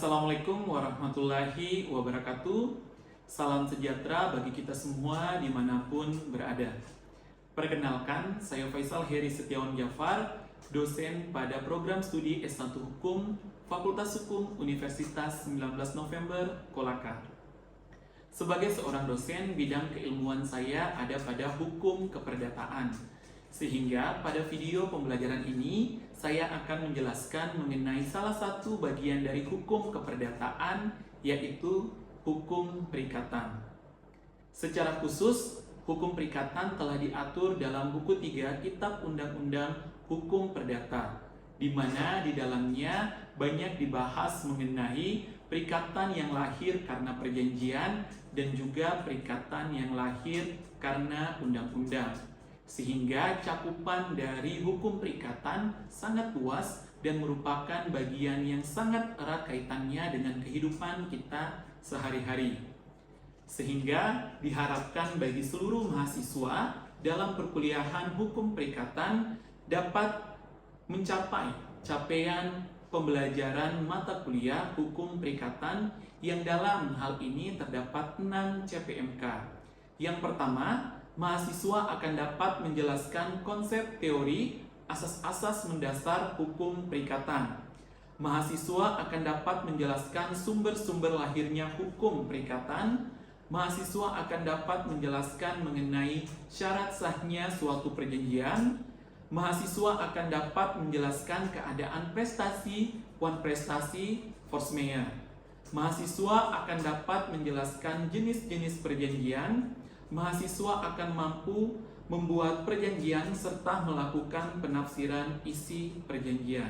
Assalamualaikum warahmatullahi wabarakatuh. Salam sejahtera bagi kita semua dimanapun berada. Perkenalkan, saya Faisal Heri Setiawan Jafar, dosen pada program studi S1 Hukum, Fakultas Hukum Universitas 19 November, Kolaka. Sebagai seorang dosen, bidang keilmuan saya ada pada hukum keperdataan. Sehingga pada video pembelajaran ini, saya akan menjelaskan mengenai salah satu bagian dari hukum keperdataan, yaitu hukum perikatan. Secara khusus, hukum perikatan telah diatur dalam buku 3 Kitab Undang-Undang Hukum Perdata, di mana di dalamnya banyak dibahas mengenai perikatan yang lahir karena perjanjian dan juga perikatan yang lahir karena undang-undang. Sehingga cakupan dari hukum perikatan sangat luas dan merupakan bagian yang sangat erat kaitannya dengan kehidupan kita sehari-hari. Sehingga diharapkan bagi seluruh mahasiswa dalam perkuliahan hukum perikatan dapat mencapai capaian pembelajaran mata kuliah hukum perikatan yang dalam hal ini terdapat 6 CPMK. Yang pertama, mahasiswa akan dapat menjelaskan konsep teori asas-asas mendasar hukum perikatan. Mahasiswa akan dapat menjelaskan sumber-sumber lahirnya hukum perikatan. Mahasiswa akan dapat menjelaskan mengenai syarat sahnya suatu perjanjian. Mahasiswa akan dapat menjelaskan keadaan prestasi, prestasi, force majeure. Mahasiswa akan dapat menjelaskan jenis-jenis perjanjian. Mahasiswa akan mampu membuat perjanjian serta melakukan penafsiran isi perjanjian.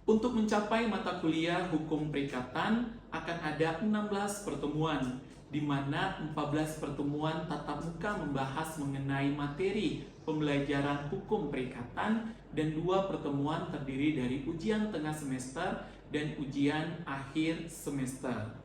Untuk mencapai mata kuliah hukum perikatan akan ada 16 pertemuan, di mana 14 pertemuan tatap muka membahas mengenai materi pembelajaran hukum perikatan dan 2 pertemuan terdiri dari ujian tengah semester dan ujian akhir semester.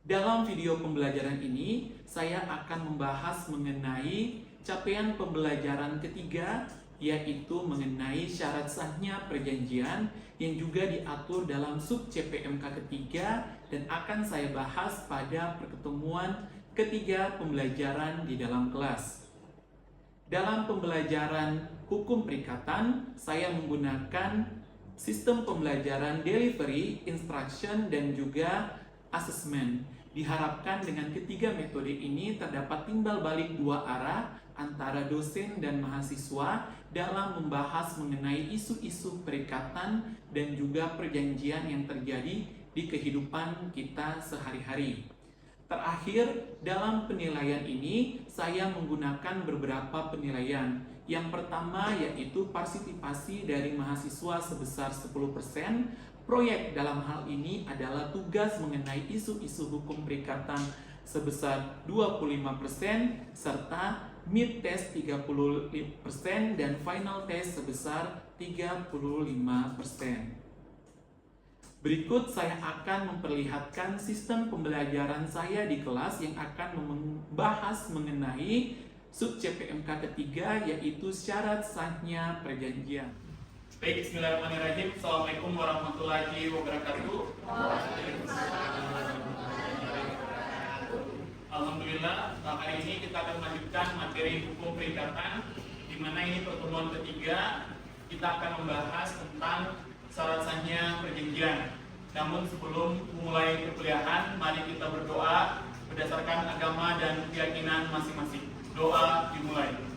Dalam video pembelajaran ini, saya akan membahas mengenai capaian pembelajaran ketiga, yaitu mengenai syarat sahnya perjanjian yang juga diatur dalam sub CPMK ketiga dan akan saya bahas pada pertemuan ketiga pembelajaran di dalam kelas. Dalam pembelajaran hukum perikatan, saya menggunakan sistem pembelajaran delivery, instruction, dan juga asesmen. Diharapkan dengan ketiga metode ini terdapat timbal balik dua arah antara dosen dan mahasiswa dalam membahas mengenai isu-isu perikatan dan juga perjanjian yang terjadi di kehidupan kita sehari-hari. Terakhir, dalam penilaian ini saya menggunakan beberapa penilaian. Yang pertama yaitu partisipasi dari mahasiswa sebesar 10%. Proyek dalam hal ini adalah tugas mengenai isu-isu hukum perikatan sebesar 25%, serta mid test 30% dan final test sebesar 35%. Berikut saya akan memperlihatkan sistem pembelajaran saya di kelas yang akan membahas mengenai sub CPMK ketiga, yaitu syarat sahnya perjanjian. Baik, bismillahirrahmanirrahim. Assalamualaikum warahmatullahi wabarakatuh. Alhamdulillah, hari ini kita akan melanjutkan materi hukum perikatan, di mana ini pertemuan ketiga. Kita akan membahas tentang syarat sahnya perjanjian. Namun sebelum memulai perkuliahan, mari kita berdoa berdasarkan agama dan keyakinan masing-masing. Doa dimulai.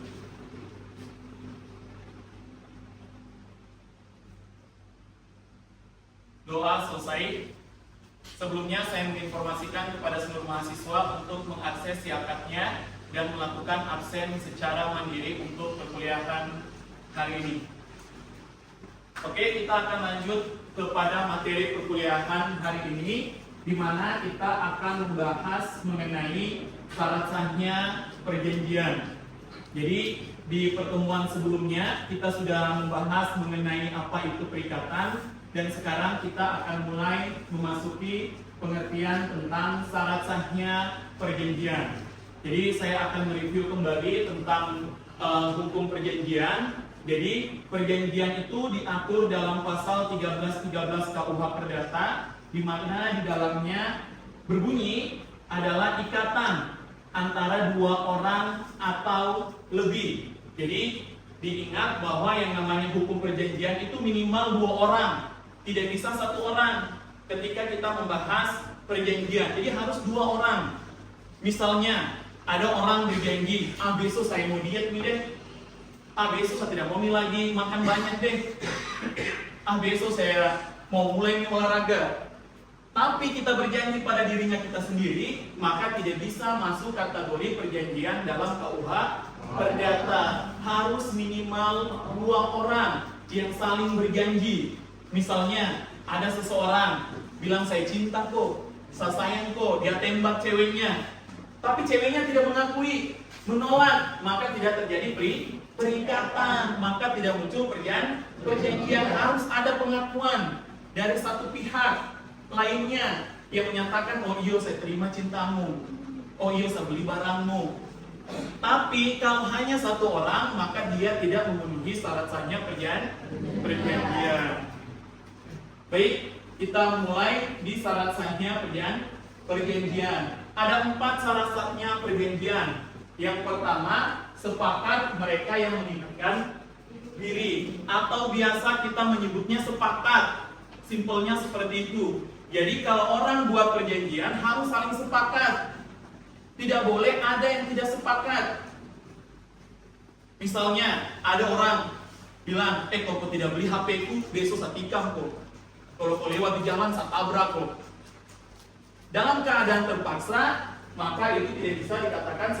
Doa selesai. Sebelumnya saya menginformasikan kepada seluruh mahasiswa untuk mengakses siakatnya dan melakukan absen secara mandiri untuk perkuliahan hari ini. Oke, kita akan lanjut kepada materi perkuliahan hari ini, di mana kita akan membahas mengenai syarat sahnya perjanjian. Jadi di pertemuan sebelumnya kita sudah membahas mengenai apa itu perikatan, dan sekarang kita akan mulai memasuki pengertian tentang syarat sahnya perjanjian. Jadi saya akan mereview kembali tentang hukum perjanjian. Jadi perjanjian itu diatur dalam pasal 1313 KUH Perdata, di mana di dalamnya berbunyi adalah ikatan antara dua orang atau lebih. Jadi diingat bahwa yang namanya hukum perjanjian itu minimal dua orang, tidak bisa satu orang ketika kita membahas perjanjian. Jadi harus dua orang. Misalnya ada orang berjanji, besok saya mau diet nih deh, besok saya tidak mau mie lagi, makan banyak deh, besok saya mau mulai nih olahraga. Tapi kita berjanji pada dirinya kita sendiri, maka tidak bisa masuk kategori perjanjian dalam KUH Perdata. Harus minimal dua orang yang saling berjanji. Misalnya ada seseorang bilang saya cinta kok, saya sayang kok, dia tembak ceweknya, tapi ceweknya tidak mengakui, menolak, maka tidak terjadi perikatan, maka tidak muncul perjanjian. Harus ada pengakuan dari satu pihak lainnya yang menyatakan, oh iya saya terima cintamu, oh iya saya beli barangmu. Tapi kalau hanya satu orang, maka dia tidak memenuhi syarat sahnya perjanjian. Baik, kita mulai di syarat sahnya perjanjian. Ada 4 syarat sahnya perjanjian. Yang pertama, sepakat mereka yang menginginkan diri, atau biasa kita menyebutnya sepakat. Simpelnya seperti itu. Jadi kalau orang buat perjanjian harus saling sepakat. Tidak boleh ada yang tidak sepakat. Misalnya ada orang bilang, kalau kau tidak beli HP ku, besok saya tikam kok. Kalau kau lewat di jalan saya tabrak kok. Dalam keadaan terpaksa, maka itu tidak bisa dikatakan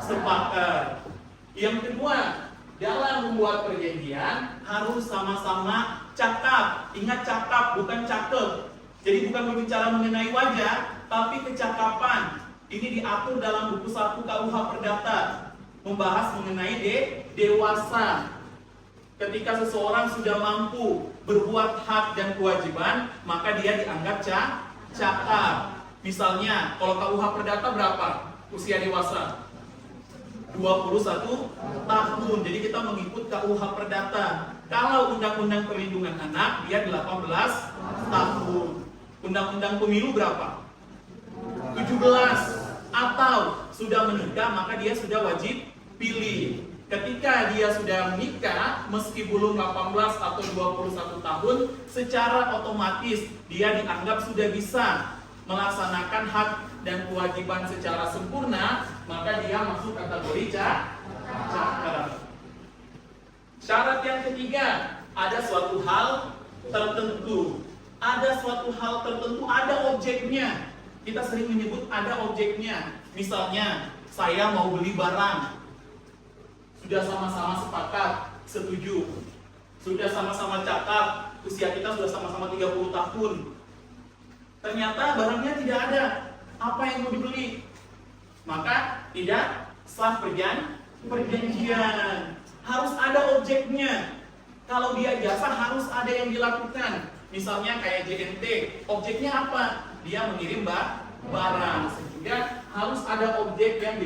sepakat. Yang kedua, dalam membuat perjanjian harus sama-sama cakap. Ingat cakap, bukan cakep. Jadi bukan berbicara mengenai wajah, tapi kecakapan. Ini diatur dalam buku 1 KUH Perdata, membahas mengenai dewasa. Ketika seseorang sudah mampu berbuat hak dan kewajiban, maka dia dianggap cakap. Misalnya, kalau KUH Perdata berapa usia dewasa? 21 tahun. Jadi kita mengikut KUH Perdata. Kalau Undang-Undang Perlindungan Anak, dia 18 tahun. Undang-Undang Pemilu berapa? 17. Atau sudah menikah, maka dia sudah wajib pilih. Ketika dia sudah menikah, meski belum 18 atau 21 tahun, secara otomatis dia dianggap sudah bisa melaksanakan hak dan kewajiban secara sempurna, maka dia masuk kategori cakap. Syarat yang ketiga, ada suatu hal tertentu. Ada suatu hal tertentu, ada objeknya. Kita sering menyebut ada objeknya. Misalnya, saya mau beli barang. Sudah sama-sama sepakat, setuju. Sudah sama-sama cakap, usia kita sudah sama-sama 30 tahun. Ternyata barangnya tidak ada. Apa yang mau dibeli? Maka tidak sah perjanjian. Harus ada objeknya. Kalau dia jasa harus ada yang dilakukan. Misalnya kayak JNT, objeknya apa? Dia mengirim barang, sehingga harus ada objek yang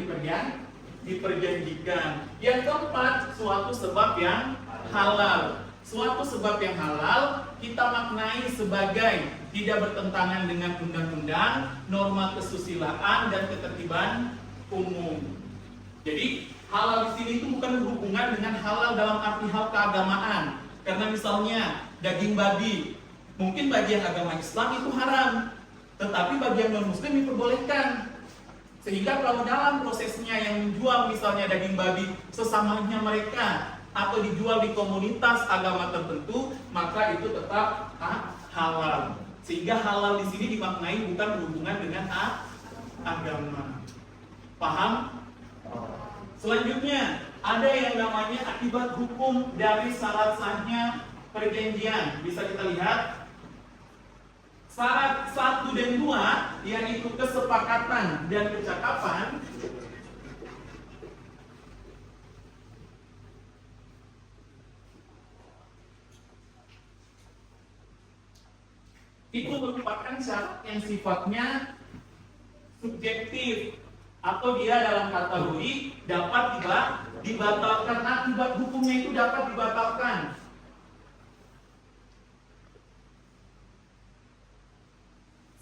diperjanjikan. Yang keempat, suatu sebab yang halal. Suatu sebab yang halal kita maknai sebagai tidak bertentangan dengan undang-undang, norma kesusilaan dan ketertiban umum. Jadi halal di sini itu bukan berhubungan dengan halal dalam arti hal keagamaan. Karena misalnya daging babi, mungkin bagi yang agama Islam itu haram, tetapi bagi yang non-muslim diperbolehkan. Sehingga kalau dalam prosesnya yang menjual misalnya daging babi sesamanya mereka, atau dijual di komunitas agama tertentu, maka itu tetap halal. Sehingga halal di sini dimaknai bukan berhubungan dengan agama. Paham? Selanjutnya, ada yang namanya akibat hukum dari syarat sahnya perjanjian. Bisa kita lihat syarat 1 dan 2, yaitu kesepakatan dan kecakapan. Itu merupakan syarat yang sifatnya subjektif, atau dia dalam kategori dapat dibatalkan, akibat hukumnya itu dapat dibatalkan.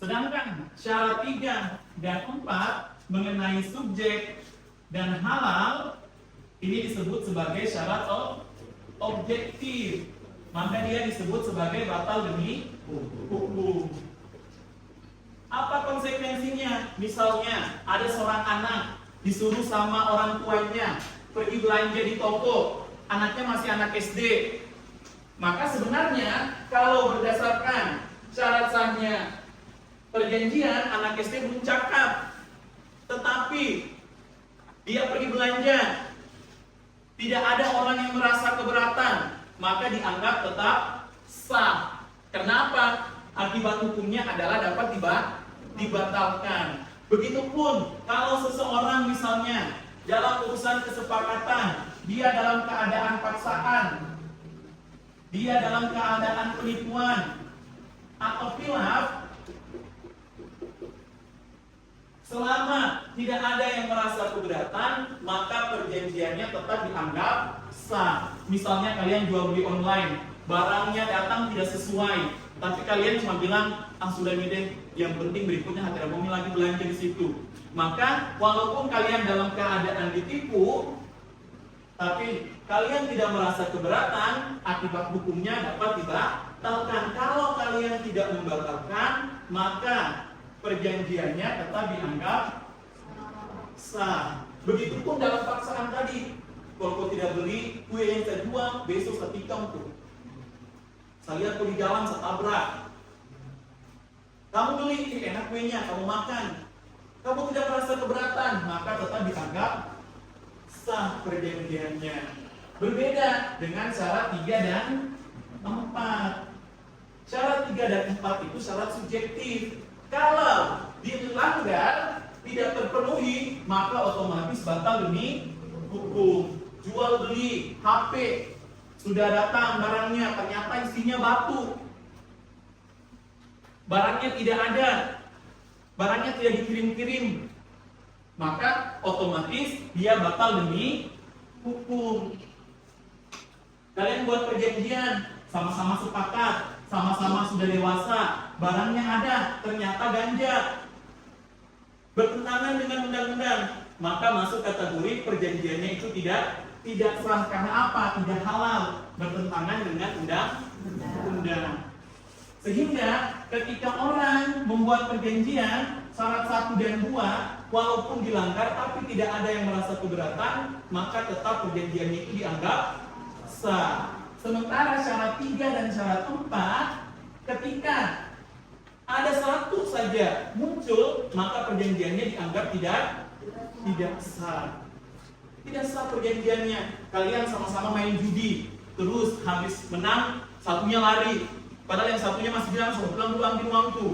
Sedangkan syarat 3 dan 4 mengenai subjek dan halal ini disebut sebagai syarat objektif. Maka dia disebut sebagai batal demi hukum. Apa konsekuensinya? Misalnya ada seorang anak disuruh sama orang tuanya pergi belanja di toko, anaknya masih anak SD. Maka sebenarnya kalau berdasarkan syarat sahnya perjanjian, anak SD belum cakap, tetapi dia pergi belanja, tidak ada orang yang merasa keberatan, maka dianggap tetap sah. Kenapa? Akibat hukumnya adalah dapat dibatalkan. Begitupun kalau seseorang misalnya dalam urusan kesepakatan, dia dalam keadaan paksaan, dia dalam keadaan penipuan atau khilaf, selama tidak ada yang merasa keberatan, maka perjanjiannya tetap dianggap sah. Misalnya kalian jual beli online, barangnya datang tidak sesuai, tapi kalian cuma bilang, sudah nih deh, yang penting berikutnya hati Bumi lagi belanja di situ. Maka walaupun kalian dalam keadaan ditipu, tapi kalian tidak merasa keberatan, akibat hukumnya dapat dibatalkan. Kalau kalian tidak membatalkan, maka perjanjiannya tetap dianggap sah. Begitupun dalam paksaan tadi, kalau kau tidak beli kue yang saya jual, besok saya tikam tuh. Saya lihat kau di jalan, saya tabrak. Kamu beli, enak kuenya, kamu makan. Kamu tidak merasa keberatan, maka tetap dianggap sah perjanjiannya. Berbeda dengan syarat 3 dan 4. Syarat 3 dan 4 itu syarat subjektif. Kalau dilanggar, tidak terpenuhi, maka otomatis batal demi hukum. Jual beli HP, sudah datang barangnya, ternyata isinya batu. Barangnya tidak ada, barangnya tidak dikirim-kirim, maka otomatis dia batal demi hukum. Kalian buat perjanjian, sama-sama sepakat, sama-sama sudah dewasa, barangnya ada, ternyata ganja, bertentangan dengan undang-undang, maka masuk kategori perjanjiannya itu tidak sah. Karena apa? Tidak halal, bertentangan dengan undang-undang. Sehingga ketika orang membuat perjanjian syarat 1 dan 2, walaupun dilanggar tapi tidak ada yang merasa keberatan, maka tetap perjanjiannya itu dianggap sah. Sementara syarat 3 dan syarat 4, ketika ada satu saja muncul, maka perjanjiannya dianggap tidak sah. Tidak sah perjanjiannya. Kalian sama-sama main judi, terus habis menang, satunya lari. Padahal yang satunya masih bilang, saya pulang dulu ambil uang tuh.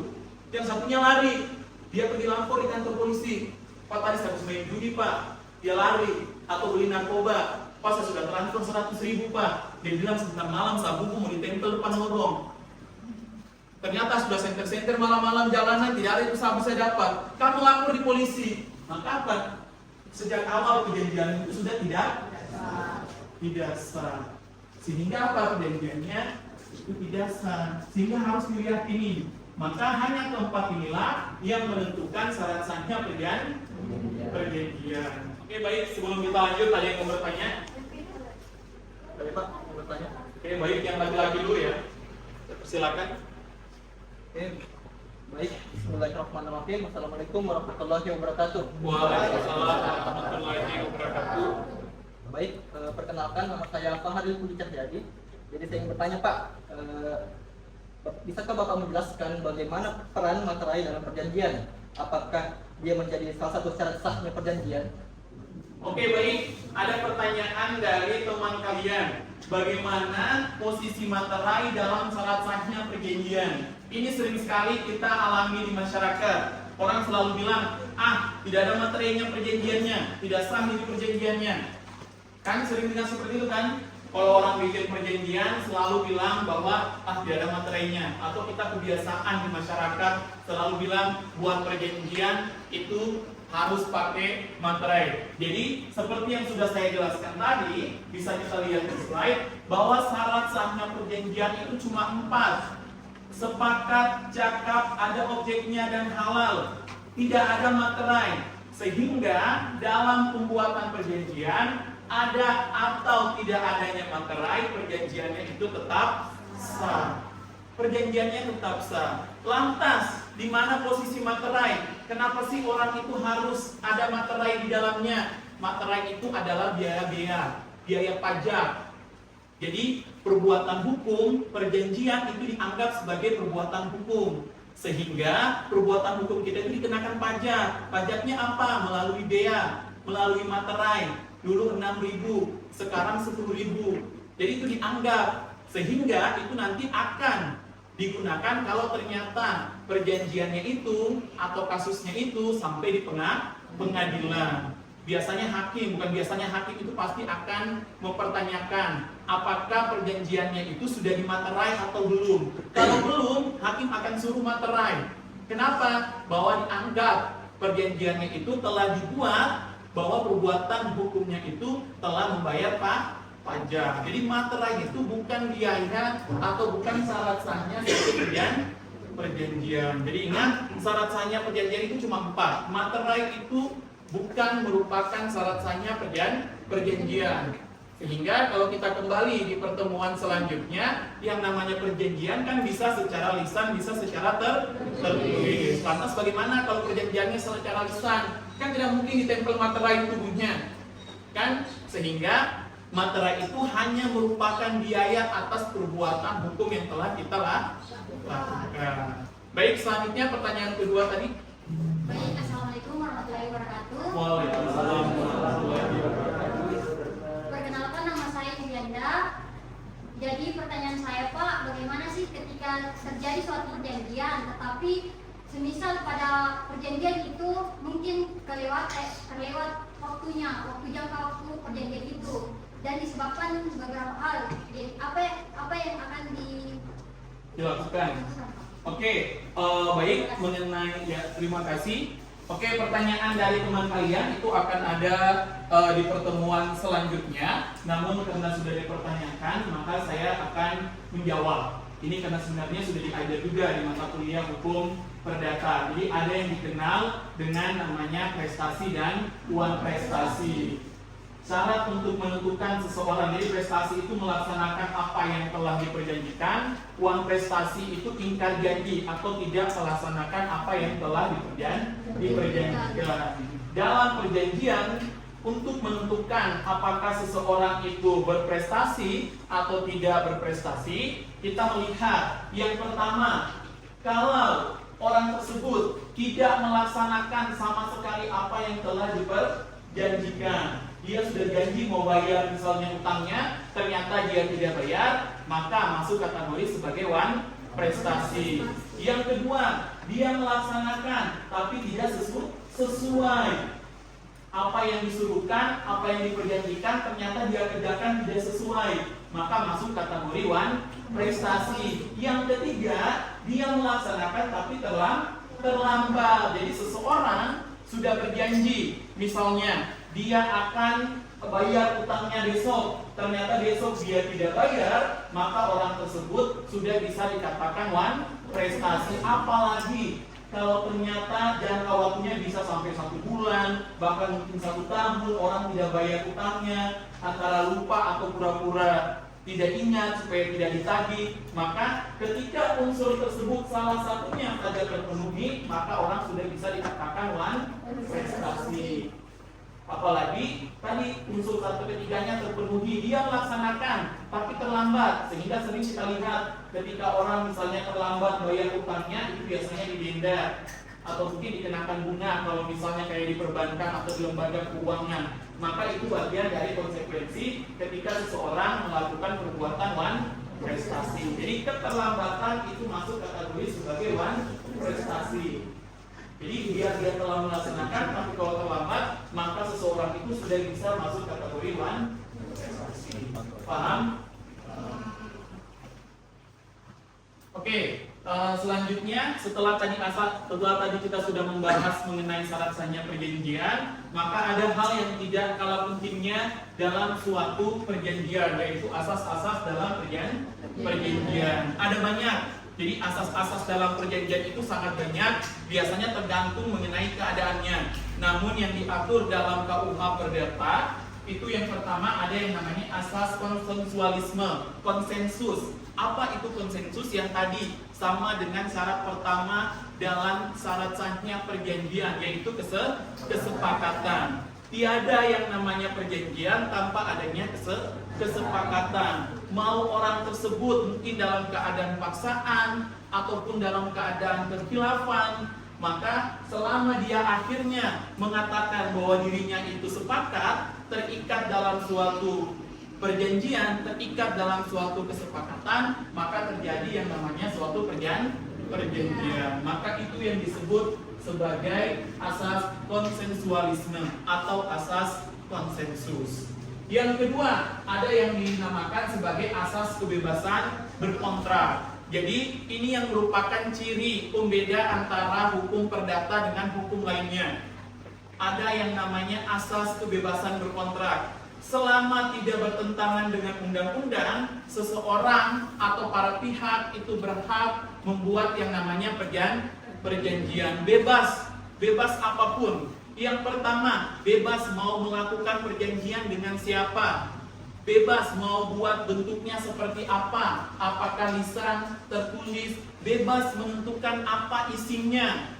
Yang satunya lari, dia pergi lapor di kantor polisi. Pak, tadi saya habis main judi Pak, dia lari. Atau beli narkoba, Pak saya sudah transfer 100.000 Pak. Dia bilang sebentar malam sabuku mau ditempel depan lorong. Ternyata sudah senter-senter malam-malam jalanan, tidak ada yang bisa dapat. Kamu lapor di polisi. Maka apa? Sejak awal perjanjian itu sudah tidak sah. Sehingga apa perjanjiannya? Itu tidak sah. Sehingga harus dilihat ini. Maka hanya keempat inilah yang menentukan syarat sahnya perjanjian. Oke baik, sebelum kita lanjut, ada yang mau bertanya? Baik Pak, mau bertanya? Oke baik, yang laki-laki dulu ya. Silakan. Oke, baik. Bismillahirrahmanirrahim. Assalamualaikum warahmatullahi wabarakatuh. Waalaikumsalam warahmatullahi wabarakatuh. Baik, perkenalkan nama saya Fahril Budi Cahyadi. Jadi saya ingin bertanya Pak, bisakah Bapak menjelaskan bagaimana peran materai dalam perjanjian? Apakah dia menjadi salah satu syarat sahnya perjanjian? Oke baik, ada pertanyaan dari teman kalian. Bagaimana posisi materai dalam syarat sahnya perjanjian? Ini sering sekali kita alami di masyarakat. Orang selalu bilang, tidak ada materainya perjanjiannya, tidak sah ini perjanjiannya. Kan sering dengar seperti itu kan? Kalau orang bikin perjanjian selalu bilang bahwa tidak ada materainya. Atau kita kebiasaan di masyarakat selalu bilang buat perjanjian itu harus pakai materai. Jadi seperti yang sudah saya jelaskan tadi, bisa kita lihat di slide bahwa syarat sahnya perjanjian itu cuma 4. Sepakat, cakap, ada objeknya dan halal. Tidak ada materai. Sehingga dalam pembuatan perjanjian ada atau tidak adanya materai, perjanjiannya itu tetap sah. Perjanjiannya tetap sah. Lantas, di mana posisi materai? Kenapa sih orang itu harus ada materai di dalamnya? Materai itu adalah biaya pajak. Jadi, perbuatan hukum, perjanjian itu dianggap sebagai perbuatan hukum. Sehingga perbuatan hukum kita itu dikenakan pajak. Pajaknya apa? Melalui bea, melalui materai. Dulu 6.000, sekarang 10.000. Jadi itu dianggap. Sehingga itu nanti akan digunakan kalau ternyata perjanjiannya itu atau kasusnya itu sampai di pengadilan. Biasanya hakim, bukan biasanya hakim itu pasti akan mempertanyakan apakah perjanjiannya itu sudah dimaterai atau belum. Kalau belum, hakim akan suruh materai. Kenapa? Bahwa dianggap perjanjiannya itu telah dibuat, bahwa perbuatan hukumnya itu telah membayar pajak. Jadi materai itu bukan biaya atau bukan syarat sahnya perjanjian. Jadi ingat, syarat sahnya perjanjian itu cuma 4. Materai itu bukan merupakan syarat sahnya perjanjian. Sehingga kalau kita kembali di pertemuan selanjutnya, yang namanya perjanjian kan bisa secara lisan, bisa secara tertulis. Lantas bagaimana kalau perjanjiannya secara lisan? Kan tidak mungkin ditempel materai tubuhnya. Kan? Sehingga materai itu hanya merupakan biaya atas perbuatan hukum yang telah kita lakukan. Baik, selanjutnya pertanyaan kedua tadi. Baik, Assalamualaikum warahmatullahi wabarakatuh. Waalaikumsalam warahmatullahi wabarakatuh. Perkenalkan, nama saya Julianda. Jadi pertanyaan saya, Pak, bagaimana sih ketika terjadi suatu perjanjian, tetapi semisal pada perjanjian itu mungkin terlewat waktunya, waktu jangka waktu perjanjian itu, dan disebabkan beberapa hal. Jadi apa yang akan dilakukan? Oke, baik, mengenai ya, terima kasih. Oke, pertanyaan dari teman kalian itu akan ada di pertemuan selanjutnya. Namun karena sudah dipertanyakan, maka saya akan menjawab. Ini karena sebenarnya sudah diajar juga di mata kuliah hukum perdata. Jadi ada yang dikenal dengan namanya prestasi dan uang prestasi. Syarat untuk menentukan seseorang, jadi prestasi itu melaksanakan apa yang telah diperjanjikan, uang prestasi itu ingkar janji atau tidak melaksanakan apa yang telah diperjanjikan. Dalam perjanjian, untuk menentukan apakah seseorang itu berprestasi atau tidak berprestasi, kita melihat yang pertama, kalau orang tersebut tidak melaksanakan sama sekali apa yang telah diperjanjikan. Dia sudah janji mau bayar misalnya utangnya, ternyata dia tidak bayar, maka masuk kategori sebagai wan prestasi. Yang kedua, dia melaksanakan tapi tidak sesuai apa yang disuruhkan, apa yang diperjanjikan, ternyata dia kerjakan tidak sesuai, maka masuk kategori wan prestasi. Yang ketiga, dia melaksanakan tapi terlambat. Jadi seseorang sudah berjanji, misalnya dia akan bayar utangnya besok, ternyata besok dia tidak bayar, maka orang tersebut sudah bisa dikatakan wan prestasi. Apalagi kalau ternyata jangka waktunya bisa sampai 1 bulan, bahkan mungkin 1 tahun, orang tidak bayar utangnya, antara lupa atau pura-pura tidak ingat supaya tidak ditagih, maka ketika unsur tersebut salah satunya saja terpenuhi, maka orang sudah bisa dikatakan wan prestasi. Apalagi tadi unsur satu ketiganya terpenuhi, dia melaksanakan tapi terlambat, sehingga sering kita lihat ketika orang misalnya terlambat bayar utangnya, itu biasanya didenda atau mungkin dikenakan bunga kalau misalnya kayak di perbankan atau di lembaga keuangan. Maka itu bagian dari konsekuensi ketika seseorang melakukan perbuatan wan prestasi. Jadi keterlambatan itu masuk kategori sebagai wan prestasi. Jadi dia telah melaksanakan, tapi kalau terlambat, maka seseorang itu sudah bisa masuk kategori wan prestasi. Paham? Oke, Selanjutnya, setelah tadi kita sudah membahas mengenai syarat sahnya perjanjian, maka ada hal yang tidak kalah pentingnya dalam suatu perjanjian, yaitu asas-asas dalam perjanjian. Ada banyak. Jadi asas-asas dalam perjanjian itu sangat banyak, biasanya tergantung mengenai keadaannya. Namun yang diatur dalam KUH Perdata itu yang pertama ada yang namanya asas konsensualisme, konsensus. Apa itu konsensus? Yang tadi sama dengan syarat pertama dalam syarat sahnya perjanjian, yaitu kesepakatan. Tiada yang namanya perjanjian tanpa adanya kesepakatan. Mau orang tersebut mungkin dalam keadaan paksaan ataupun dalam keadaan kekhilafan, maka selama dia akhirnya mengatakan bahwa dirinya itu sepakat, terikat dalam suatu perjanjian, terikat dalam suatu kesepakatan, maka terjadi yang namanya suatu perjanjian. Maka itu yang disebut sebagai asas konsensualisme atau asas konsensus. Yang kedua, ada yang dinamakan sebagai asas kebebasan berkontrak. Jadi ini yang merupakan ciri pembeda antara hukum perdata dengan hukum lainnya. Ada yang namanya asas kebebasan berkontrak. Selama tidak bertentangan dengan undang-undang, seseorang atau para pihak itu berhak membuat yang namanya perjanjian. Bebas apapun. Yang pertama, bebas mau melakukan perjanjian dengan siapa, bebas mau buat bentuknya seperti apa, apakah lisan, tertulis, bebas menentukan apa isinya,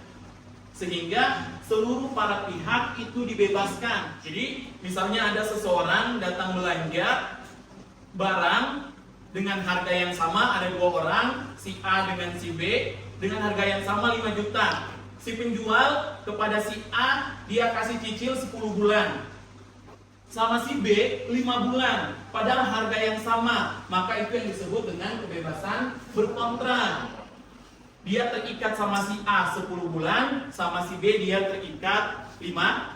sehingga seluruh para pihak itu dibebaskan. Jadi misalnya ada seseorang datang belanja barang dengan harga yang sama, ada dua orang, si A dengan si B, dengan harga yang sama 5 juta. Si penjual kepada si A dia kasih cicil 10 bulan, sama si B 5 bulan, padahal harga yang sama. Maka itu yang disebut dengan kebebasan berkontrak. Dia terikat sama si A 10 bulan, sama si B dia terikat 5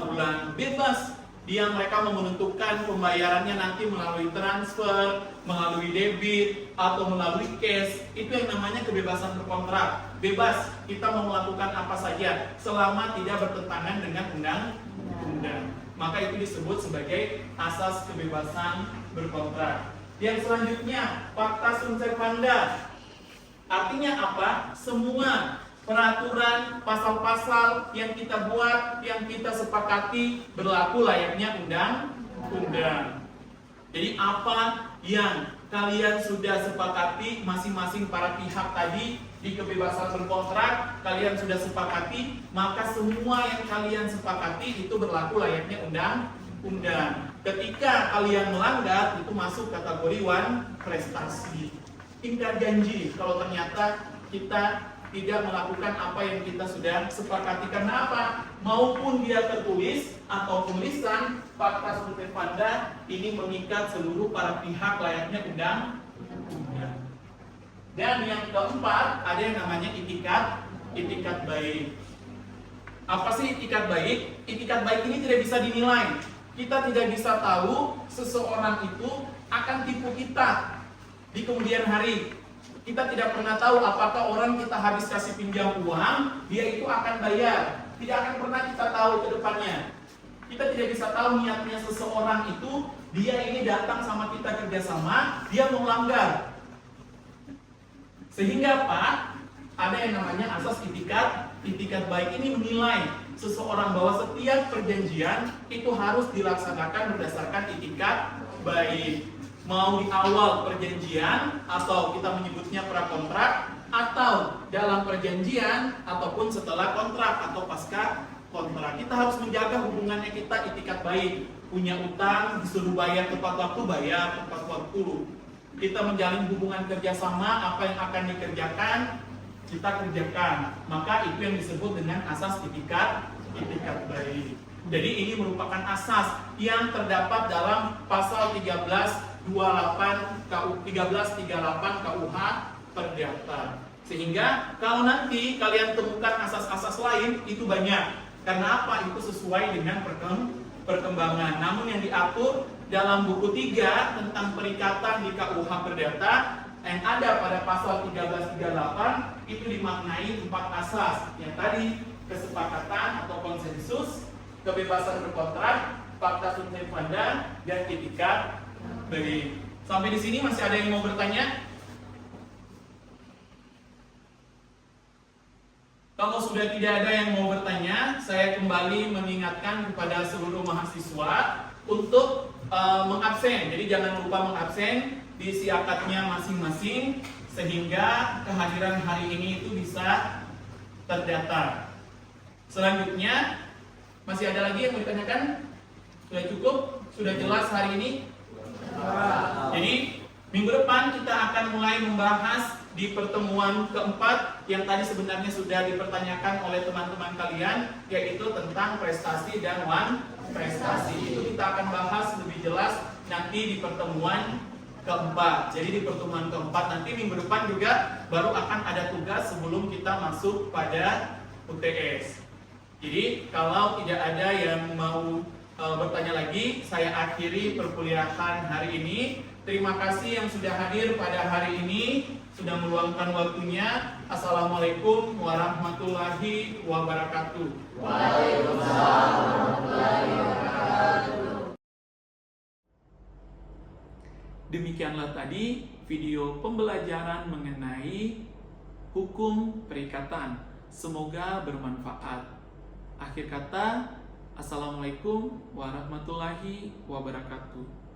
bulan. Bebas. Mereka mau menentukan pembayarannya nanti melalui transfer, melalui debit, atau melalui cash. Itu yang namanya kebebasan berkontrak. Bebas, kita mau melakukan apa saja selama tidak bertentangan dengan undang-undang. Maka itu disebut sebagai asas kebebasan berkontrak. Yang selanjutnya, Pacta sunt servanda. Artinya apa? Semua peraturan, pasal-pasal yang kita buat, yang kita sepakati berlaku layaknya undang-undang. Jadi apa yang kalian sudah sepakati masing-masing para pihak tadi di kebebasan berkontrak, kalian sudah sepakati, maka semua yang kalian sepakati itu berlaku layaknya undang-undang. Ketika kalian melanggar, itu masuk kategori wan prestasi. Ingkar janji kalau ternyata kita tidak melakukan apa yang kita sudah sepakati. Karena apa? Maupun dia tertulis ataupun lisan, Pacta sunt servanda ini mengikat seluruh para pihak layaknya undang-undang. Dan yang keempat, ada yang namanya itikat baik. Apa sih itikat baik? Itikat baik ini tidak bisa dinilai. Kita tidak bisa tahu seseorang itu akan tipu kita di kemudian hari. Kita tidak pernah tahu apakah orang kita habis kasih pinjam uang, dia itu akan bayar. Tidak akan pernah kita tahu ke depannya. Kita tidak bisa tahu niatnya seseorang itu, dia ini datang sama kita kerjasama, dia mau melanggar. Sehingga Pak, ada yang namanya asas itikat baik ini menilai seseorang bahwa setiap perjanjian itu harus dilaksanakan berdasarkan itikat baik. Mau di awal perjanjian atau kita menyebutnya prakontrak, atau dalam perjanjian ataupun setelah kontrak atau pasca kontrak. Kita harus menjaga hubungannya kita itikat baik. Punya utang disuruh bayar tepat waktu, bayar tepat waktu. Kita menjalin hubungan kerjasama, apa yang akan dikerjakan kita kerjakan. Maka itu yang disebut dengan asas itikat baik. Jadi ini merupakan asas yang terdapat dalam pasal 1338 KUH Perdata. Sehingga kalau nanti kalian temukan asas-asas lain itu banyak. Karena apa? Itu sesuai dengan perkembangan. Namun yang diatur dalam buku 3 tentang perikatan di KUH Perdata yang ada pada pasal 1338 itu dimaknai 4 asas. Yang tadi kesepakatan atau konsensus, kebebasan berkontrak, fakta sunt servanda, dan etikat beri. Sampai di sini masih ada yang mau bertanya? Kalau sudah tidak ada yang mau bertanya, saya kembali mengingatkan kepada seluruh mahasiswa untuk mengabsen. Jadi jangan lupa mengabsen di siakatnya masing-masing sehingga kehadiran hari ini itu bisa terdata. Selanjutnya, masih ada lagi yang mau ditanyakan? Sudah cukup? Sudah jelas hari ini? Jadi minggu depan kita akan mulai membahas di pertemuan keempat yang tadi sebenarnya sudah dipertanyakan oleh teman-teman kalian, yaitu tentang prestasi dan prestasi. Itu kita akan bahas lebih jelas nanti di pertemuan keempat. Jadi di pertemuan keempat nanti minggu depan juga baru akan ada tugas sebelum kita masuk pada UTS. Jadi kalau tidak ada yang mau bertanya lagi, saya akhiri perkuliahan hari ini. Terima kasih yang sudah hadir pada hari ini, sudah meluangkan waktunya. Assalamualaikum warahmatullahi wabarakatuh. Waalaikumsalam warahmatullahi wabarakatuh. Demikianlah tadi video pembelajaran mengenai hukum perikatan. Semoga bermanfaat. Akhir kata, Assalamualaikum warahmatullahi wabarakatuh.